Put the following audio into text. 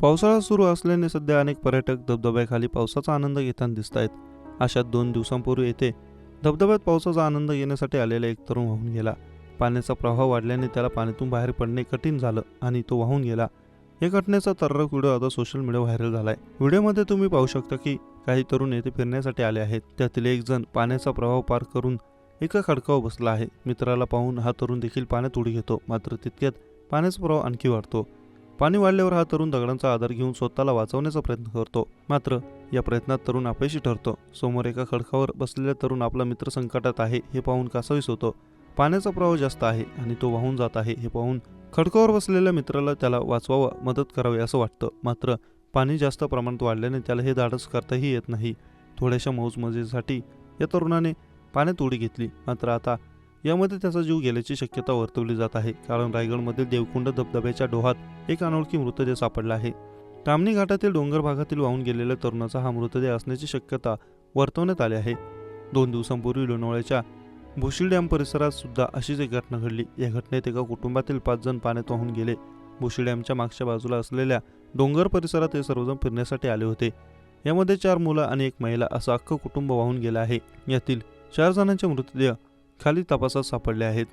पावसाळा सुरू असल्याने सध्या अनेक पर्यटक धबधब्याखाली पावसाचा आनंद घेताना दिसत आहेत. अशात 2 दिवसांपूर्वी येथे धबधब्यात पावसाचा आनंद घेण्यासाठी आलेला एक तरुण वाहून गेला. पाण्याचा प्रवाह वाढल्याने त्याला पाण्यातून बाहेर पडणे कठीण झालं आणि तो वाहून गेला. या घटनेचा तर्रक व्हिडिओ आता सोशल मीडिया व्हायरल झालाय. व्हिडिओमध्ये तुम्ही पाहू शकता की काही तरुण येथे फिरण्यासाठी आले आहेत. त्यातील एक जण पाण्याचा प्रवाह पार करून एका खडकावर बसला आहे. मित्राला पाहून हा तरुण देखील पाण्यात उडी घेतो. मात्र तितक्यात पाण्याचा प्रवाह आणखी वाढतो. पाणी वाढल्यावर हा तरुण दगडांचा आधार घेऊन स्वतःला वाचवण्याचा प्रयत्न करतो. मात्र या प्रयत्नात तरुण अपयशी ठरतो. समोर एका खडकावर बसलेला तरुण आपला मित्र संकटात आहे हे पाहून कासावीस होतो. पाण्याचा प्रवाह जास्त आहे आणि तो वाहून जात आहे हे पाहून खडकावर बसलेल्या मित्राला त्याला वाचवावं, मदत करावी असं वाटतं. मात्र पाणी जास्त प्रमाणात वाढल्याने त्याला हे धाडस करताही येत नाही. थोड्याशा मौजमजेसाठी या तरुणाने पाण्यात उडी घेतली. मात्र आता यामध्ये त्याचा जीव गेल्याची शक्यता वर्तवली जात आहे. कारण रायगडमधील देवकुंड धबधब्याच्या डोहात एक अनोळखी मृतदेह सापडला आहे. तामणी घाटातील डोंगर भागातील वाहून गेलेल्या तरुणाचा हा मृतदेह असण्याची शक्यता वर्तवण्यात आली आहे. 2 दिवसांपूर्वी लोणावळ्याच्या भुशी डॅम परिसरात सुद्धा अशीच एक घटना घडली. या घटनेत एका कुटुंबातील 5 जण पाण्यात वाहून गेले. भुशी डॅमच्या मागच्या बाजूला असलेल्या डोंगर परिसरात हे सर्वजण फिरण्यासाठी आले होते. यामध्ये 4 मुलं आणि 1 महिला असं अख्खं कुटुंब वाहून गेलं आहे. यातील 4 जणांचे मृतदेह खाली तपासात सापडले आहेत.